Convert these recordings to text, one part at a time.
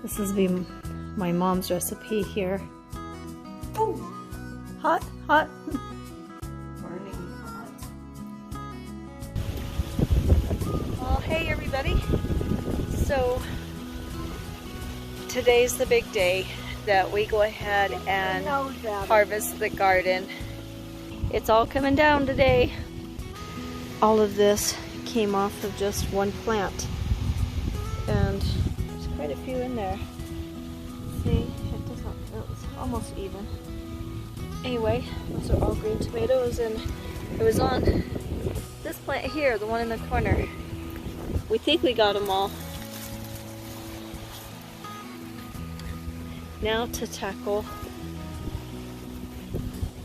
This is my mom's recipe here. Oh, hot, hot. Burning hot. Well, hey everybody. So today's the big day that we go ahead and harvest the garden. It's all coming down today. All of this came off of just one plant, and there's quite a few in there. See, it doesn't, it's almost even. Anyway, those are all green tomatoes, and it was on this plant here, the one in the corner. We think we got them all. Now to tackle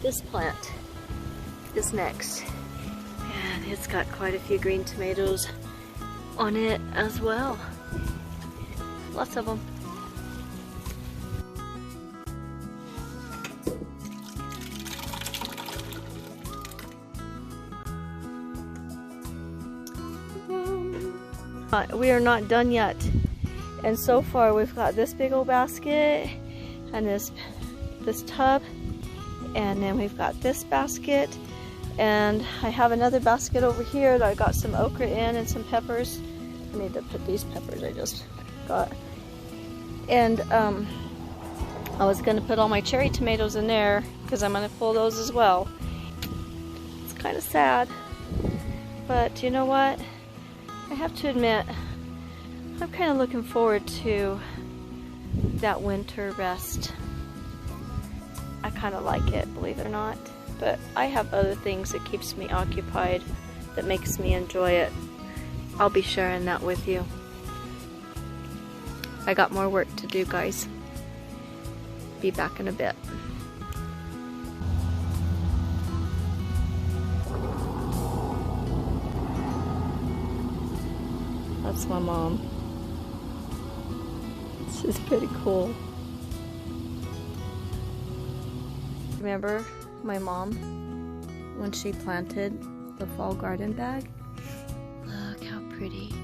this plant is next. And it's got quite a few green tomatoes on it as well. Lots of them. We are not done yet. And so far we've got this big old basket and this tub, and then we've got this basket, and I have another basket over here that I got some okra in and some peppers. I need to put these peppers I just got. And I was gonna put all my cherry tomatoes in there because I'm gonna pull those as well. It's kind of sad, but you know what? I have to admit, I'm kind of looking forward to that winter rest. I kind of like it, believe it or not. But I have other things that keeps me occupied, that makes me enjoy it. I'll be sharing that with you. I got more work to do, guys. Be back in a bit. That's my mom. This is pretty cool. Remember my mom when she planted the fall garden bag? Look how pretty.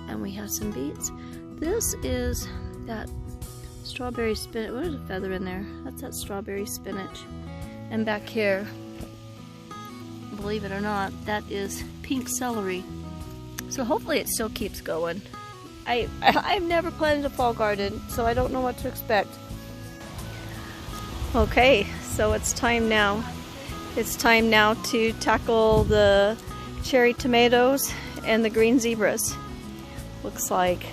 And we have some beets. This is that strawberry spinach. What is a feather in there? That's that strawberry spinach. And back here, believe it or not, that is pink celery. So hopefully it still keeps going. I've never planted a fall garden, so I don't know what to expect. Okay, so it's time now. It's time now to tackle the cherry tomatoes and the green zebras. Looks like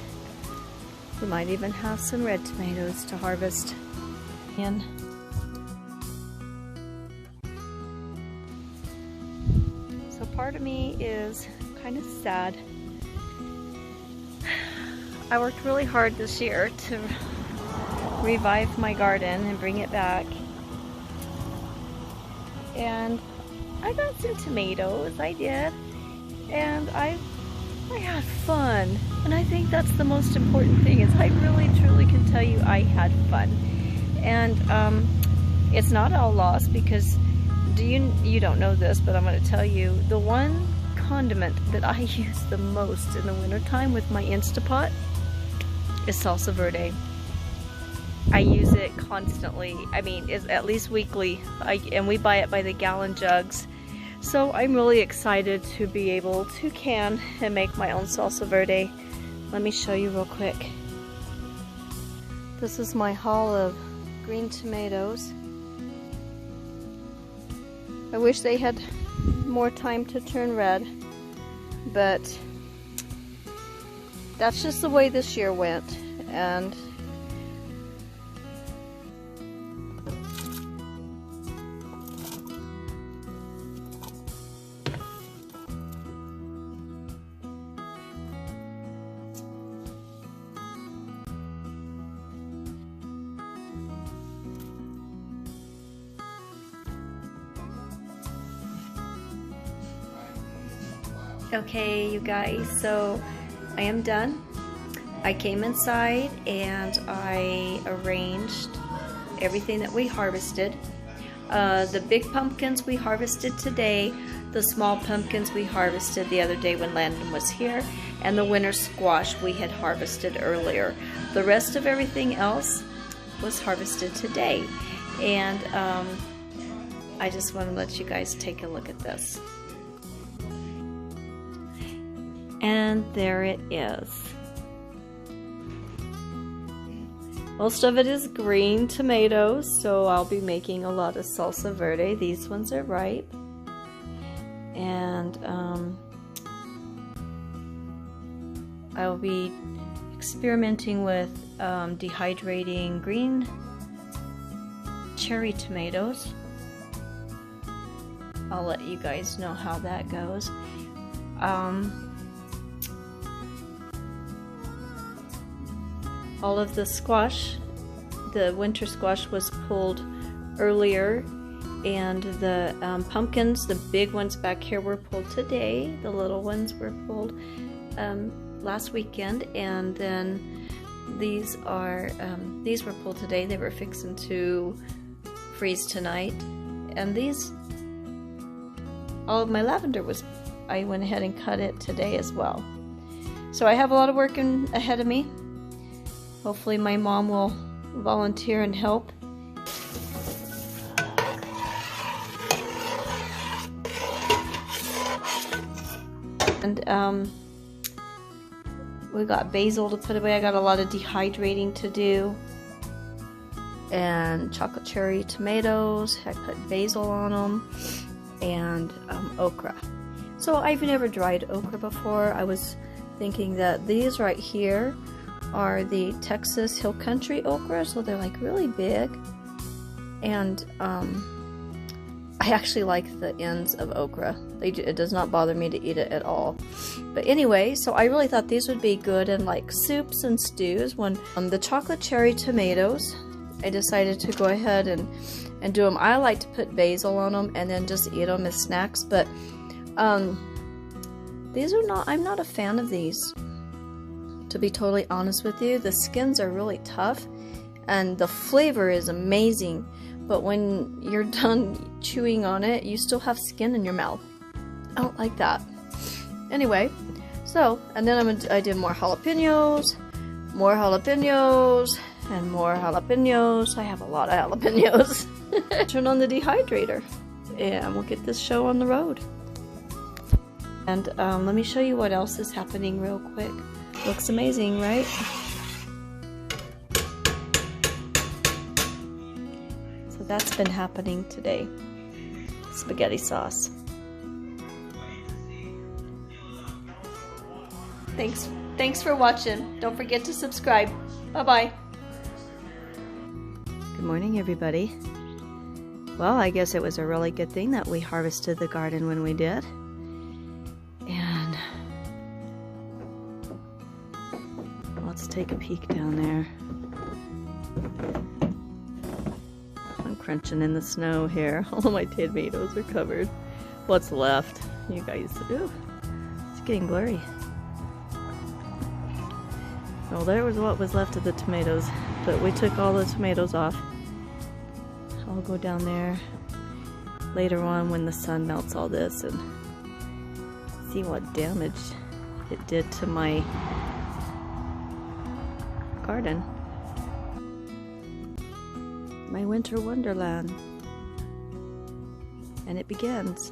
we might even have some red tomatoes to harvest. And so part of me is kind of sad. I worked really hard this year to revive my garden and bring it back. And I got some tomatoes, I did. And I had fun. And I think that's the most important thing, is I really truly can tell you I had fun. And it's not all lost, because you don't know this, but I'm going to tell you, the one condiment that I use the most in the wintertime with my Instapot is salsa verde. I use it constantly. I mean, it's at least weekly, and we buy it by the gallon jugs. So I'm really excited to be able to can and make my own salsa verde. Let me show you real quick. This is my haul of green tomatoes. I wish they had more time to turn red, but that's just the way this year went. And okay, you guys, so I am done. I came inside and I arranged everything that we harvested. The big pumpkins we harvested today. The small pumpkins we harvested the other day when Landon was here, and the winter squash we had harvested earlier. The rest of everything else was harvested today. And I just want to let you guys take a look at this. And there it is. Most of it is green tomatoes, so I'll be making a lot of salsa verde. These ones are ripe. And I'll be experimenting with dehydrating green cherry tomatoes. I'll let you guys know how that goes. All of the squash, the winter squash, was pulled earlier, and the pumpkins, the big ones back here, were pulled today. The little ones were pulled last weekend, and then these were pulled today. They were fixing to freeze tonight. And these, all of my lavender I went ahead and cut it today as well. So I have a lot of work ahead of me. Hopefully my mom will volunteer and help. And we got basil to put away. I got a lot of dehydrating to do. And chocolate cherry tomatoes. I put basil on them. And okra. So I've never dried okra before. I was thinking that these right here are the Texas Hill Country okra, so they're like really big. And I actually like the ends of okra. It does not bother me to eat it at all. But anyway, so I really thought these would be good in like soups and stews. When the chocolate cherry tomatoes, I decided to go ahead and do them. I like to put basil on them and then just eat them as snacks, but these are not, I'm not a fan of these, to be totally honest with you. The skins are really tough and the flavor is amazing, but when you're done chewing on it, you still have skin in your mouth. I don't like that. Anyway, so, and then I did more jalapenos, and more jalapenos. I have a lot of jalapenos. Turn on the dehydrator and we'll get this show on the road. And let me show you what else is happening real quick. Looks amazing, right? So that's been happening today. Spaghetti sauce. Thanks for watching. Don't forget to subscribe. Bye-bye. Good morning, everybody. Well, I guess it was a really good thing that we harvested the garden when we did. And let's take a peek down there. I'm crunching in the snow here. All of my tomatoes are covered. What's left? You guys, ooh, it's getting blurry. Well, there was what was left of the tomatoes, but we took all the tomatoes off. I'll go down there later on when the sun melts all this and see what damage it did to my garden. My winter wonderland. And it begins.